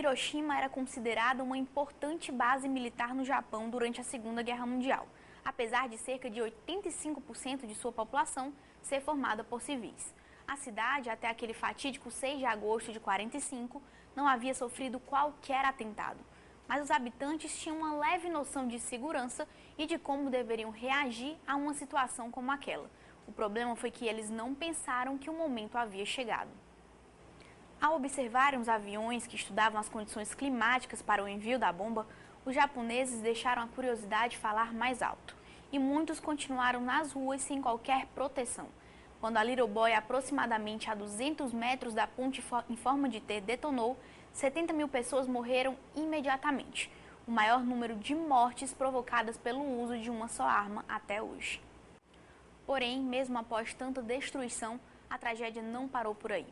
Hiroshima era considerada uma importante base militar no Japão durante a Segunda Guerra Mundial, apesar de cerca de 85% de sua população ser formada por civis. A cidade, até aquele fatídico 6 de agosto de 1945, não havia sofrido qualquer atentado. Mas os habitantes tinham uma leve noção de segurança e de como deveriam reagir a uma situação como aquela. O problema foi que eles não pensaram que o momento havia chegado. Ao observarem os aviões que estudavam as condições climáticas para o envio da bomba, os japoneses deixaram a curiosidade falar mais alto. E muitos continuaram nas ruas sem qualquer proteção. Quando a Little Boy, aproximadamente a 200 metros da ponte em forma de T, detonou, 70 mil pessoas morreram imediatamente. O maior número de mortes provocadas pelo uso de uma só arma até hoje. Porém, mesmo após tanta destruição, a tragédia não parou por aí.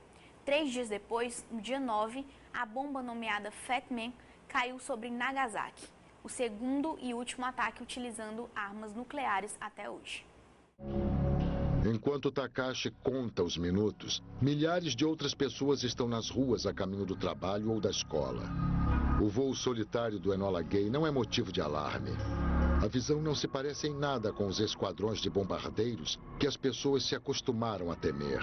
3 dias depois, no dia 9, a bomba nomeada Fat Man caiu sobre Nagasaki, o segundo e último ataque utilizando armas nucleares até hoje. Enquanto Takashi conta os minutos, milhares de outras pessoas estão nas ruas a caminho do trabalho ou da escola. O voo solitário do Enola Gay não é motivo de alarme. A visão não se parece em nada com os esquadrões de bombardeiros que as pessoas se acostumaram a temer.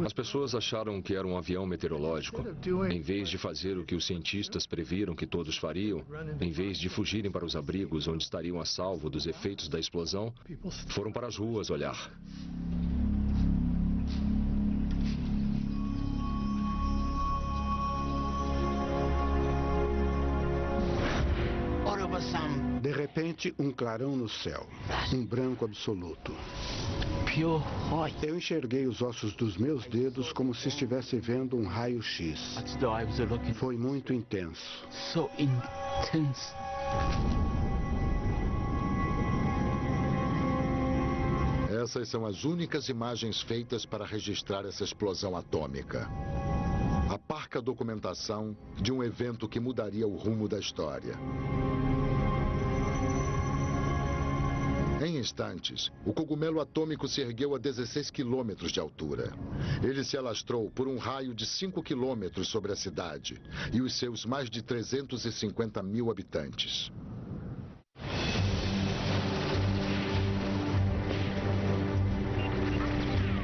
As pessoas acharam que era um avião meteorológico. Em vez de fazer o que os cientistas previram que todos fariam, em vez de fugirem para os abrigos onde estariam a salvo dos efeitos da explosão, foram para as ruas olhar. De repente, um clarão no céu, um branco absoluto. Eu enxerguei os ossos dos meus dedos como se estivesse vendo um raio-x. Foi muito intenso. Essas são as únicas imagens feitas para registrar essa explosão atômica. A parca documentação de um evento que mudaria o rumo da história. Em instantes, o cogumelo atômico se ergueu a 16 quilômetros de altura. Ele se alastrou por um raio de 5 quilômetros sobre a cidade e os seus mais de 350 mil habitantes.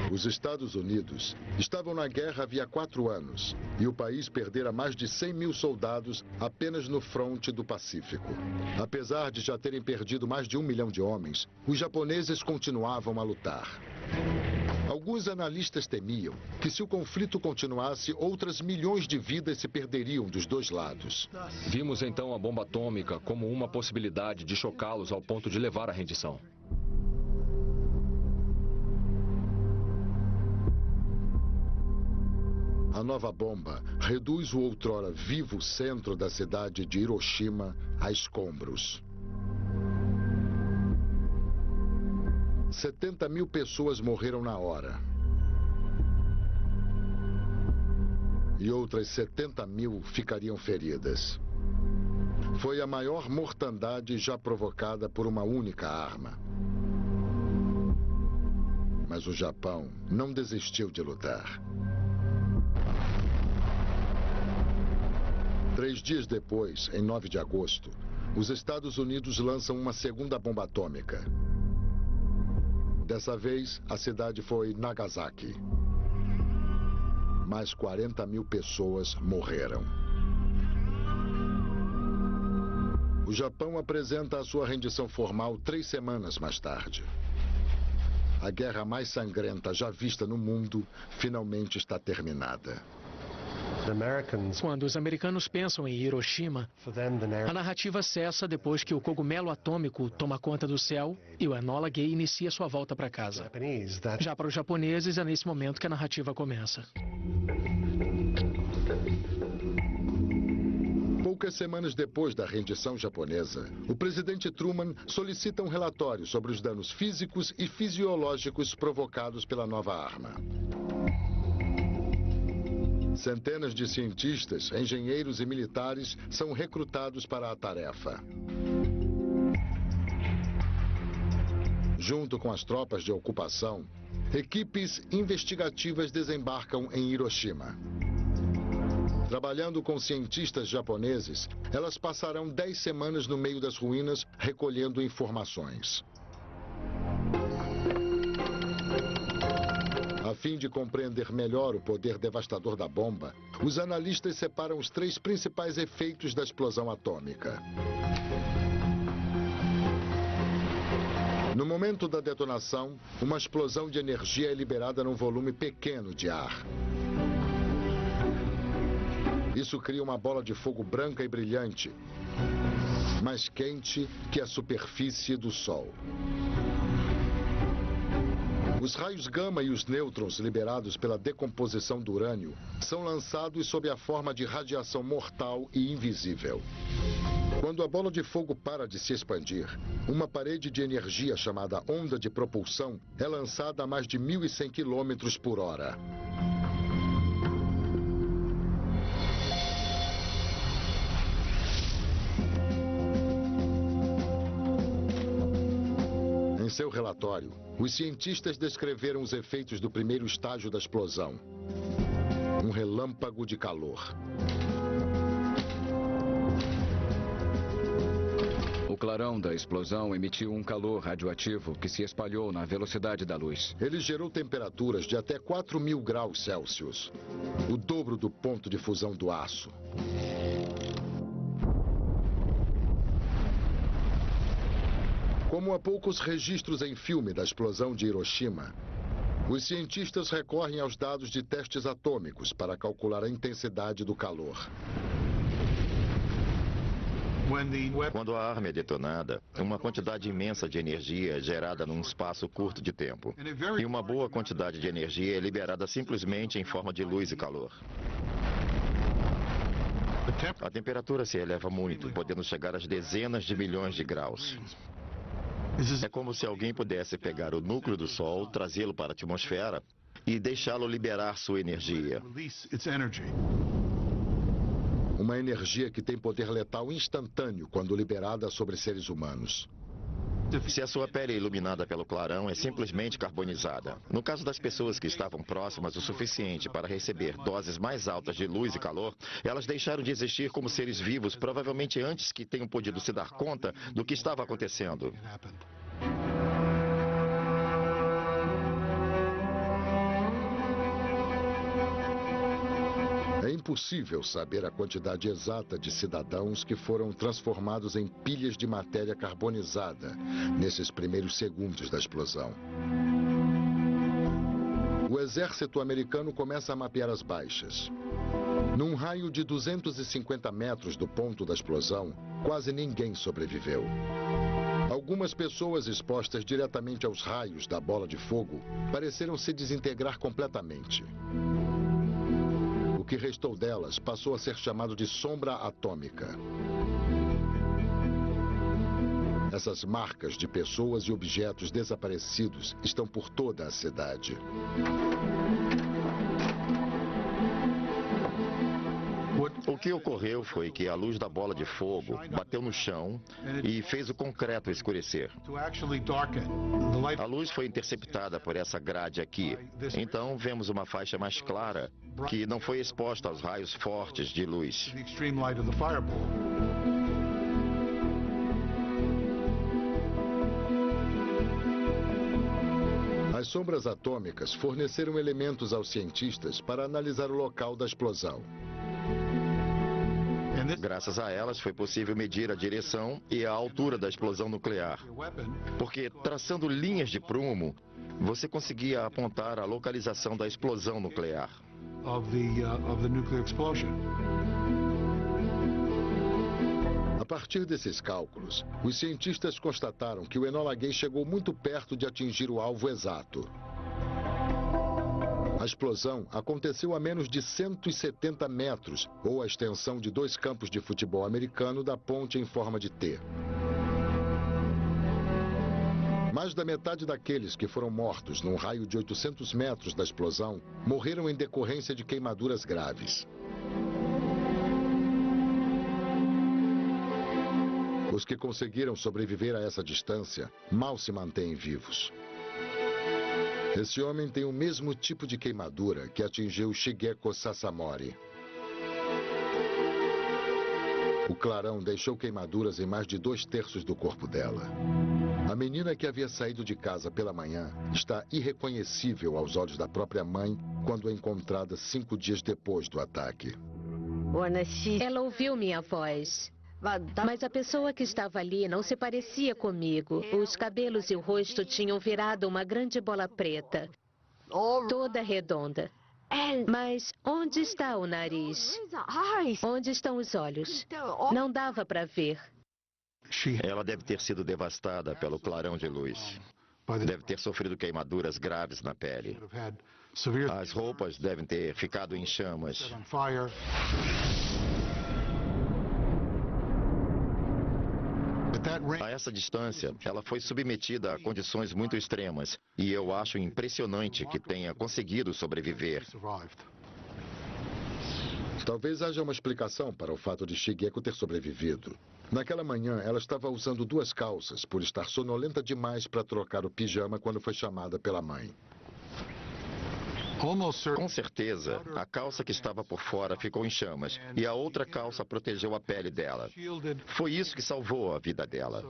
Os Estados Unidos estavam na guerra havia 4 anos e o país perdera mais de 100 mil soldados apenas no fronte do Pacífico. Apesar de já terem perdido mais de 1 milhão de homens, os japoneses continuavam a lutar. Alguns analistas temiam que se o conflito continuasse, outras milhões de vidas se perderiam dos dois lados. Vimos então a bomba atômica como uma possibilidade de chocá-los ao ponto de levar à rendição. A nova bomba reduz o outrora vivo centro da cidade de Hiroshima a escombros. 70 mil pessoas morreram na hora. E outras 70 mil ficariam feridas. Foi a maior mortandade já provocada por uma única arma. Mas o Japão não desistiu de lutar. 3 dias depois, em 9 de agosto, os Estados Unidos lançam uma segunda bomba atômica. Dessa vez, a cidade foi Nagasaki. Mais 40 mil pessoas morreram. O Japão apresenta a sua rendição formal 3 semanas mais tarde. A guerra mais sangrenta já vista no mundo finalmente está terminada. Quando os americanos pensam em Hiroshima, a narrativa cessa depois que o cogumelo atômico toma conta do céu e o Enola Gay inicia sua volta para casa. Já para os japoneses, é nesse momento que a narrativa começa. Poucas semanas depois da rendição japonesa, o presidente Truman solicita um relatório sobre os danos físicos e fisiológicos provocados pela nova arma. Centenas de cientistas, engenheiros e militares são recrutados para a tarefa. Junto com as tropas de ocupação, Equipes investigativas desembarcam em Hiroshima. Trabalhando com cientistas japoneses, elas passarão 10 semanas no meio das ruínas recolhendo informações. A fim de compreender melhor o poder devastador da bomba, os analistas separam os 3 principais efeitos da explosão atômica. No momento da detonação, uma explosão de energia é liberada num volume pequeno de ar. Isso cria uma bola de fogo branca e brilhante, mais quente que a superfície do Sol. Os raios gama e os nêutrons liberados pela decomposição do urânio são lançados sob a forma de radiação mortal e invisível. Quando a bola de fogo para de se expandir, uma parede de energia chamada onda de propulsão é lançada a mais de 1.100 km por hora. Em seu relatório, os cientistas descreveram os efeitos do primeiro estágio da explosão. Um relâmpago de calor. O clarão da explosão emitiu um calor radioativo que se espalhou na velocidade da luz. Ele gerou temperaturas de até 4.000 graus Celsius, o dobro do ponto de fusão do aço. Como há poucos registros em filme da explosão de Hiroshima, os cientistas recorrem aos dados de testes atômicos para calcular a intensidade do calor. Quando a arma é detonada, uma quantidade imensa de energia é gerada num espaço curto de tempo. E uma boa quantidade de energia é liberada simplesmente em forma de luz e calor. A temperatura se eleva muito, podendo chegar às dezenas de milhões de graus. É como se alguém pudesse pegar o núcleo do Sol, trazê-lo para a atmosfera e deixá-lo liberar sua energia. Uma energia que tem poder letal instantâneo quando liberada sobre seres humanos. Se a sua pele é iluminada pelo clarão, é simplesmente carbonizada. No caso das pessoas que estavam próximas o suficiente para receber doses mais altas de luz e calor, elas deixaram de existir como seres vivos, provavelmente antes que tenham podido se dar conta do que estava acontecendo. É impossível saber a quantidade exata de cidadãos que foram transformados em pilhas de matéria carbonizada nesses primeiros segundos da explosão. O exército americano começa a mapear as baixas. Num raio de 250 metros do ponto da explosão, quase ninguém sobreviveu. Algumas pessoas expostas diretamente aos raios da bola de fogo pareceram se desintegrar completamente. O que restou delas passou a ser chamado de sombra atômica. Essas marcas de pessoas e objetos desaparecidos estão por toda a cidade. O que ocorreu foi que a luz da bola de fogo bateu no chão e fez o concreto escurecer. A luz foi interceptada por essa grade aqui. Então vemos uma faixa mais clara que não foi exposta aos raios fortes de luz. As sombras atômicas forneceram elementos aos cientistas para analisar o local da explosão. Graças a elas, foi possível medir a direção e a altura da explosão nuclear. Porque, traçando linhas de prumo, você conseguia apontar a localização da explosão nuclear. A partir desses cálculos, os cientistas constataram que o Enola Gay chegou muito perto de atingir o alvo exato. A explosão aconteceu a menos de 170 metros, ou a extensão de 2 campos de futebol americano da ponte em forma de T. Mais da metade daqueles que foram mortos num raio de 800 metros da explosão morreram em decorrência de queimaduras graves. Os que conseguiram sobreviver a essa distância mal se mantêm vivos. Esse homem tem o mesmo tipo de queimadura que atingiu Shigeko Sasamori. O clarão deixou queimaduras em mais de 2/3 do corpo dela. A menina que havia saído de casa pela manhã está irreconhecível aos olhos da própria mãe quando é encontrada 5 dias depois do ataque. Ela ouviu minha voz. Mas a pessoa que estava ali não se parecia comigo. Os cabelos e o rosto tinham virado uma grande bola preta, toda redonda. Mas onde está o nariz? Onde estão os olhos? Não dava para ver. Ela deve ter sido devastada pelo clarão de luz. Deve ter sofrido queimaduras graves na pele. As roupas devem ter ficado em chamas. A essa distância, ela foi submetida a condições muito extremas. E eu acho impressionante que tenha conseguido sobreviver. Talvez haja uma explicação para o fato de Shigeko ter sobrevivido. Naquela manhã, ela estava usando 2 calças por estar sonolenta demais para trocar o pijama quando foi chamada pela mãe. Com certeza, a calça que estava por fora ficou em chamas e a outra calça protegeu a pele dela. Foi isso que salvou a vida dela.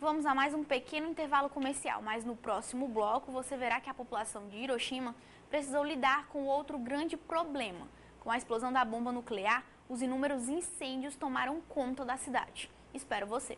Vamos a mais um pequeno intervalo comercial, mas no próximo bloco você verá que a população de Hiroshima precisou lidar com outro grande problema. Com a explosão da bomba nuclear, os inúmeros incêndios tomaram conta da cidade. Espero você!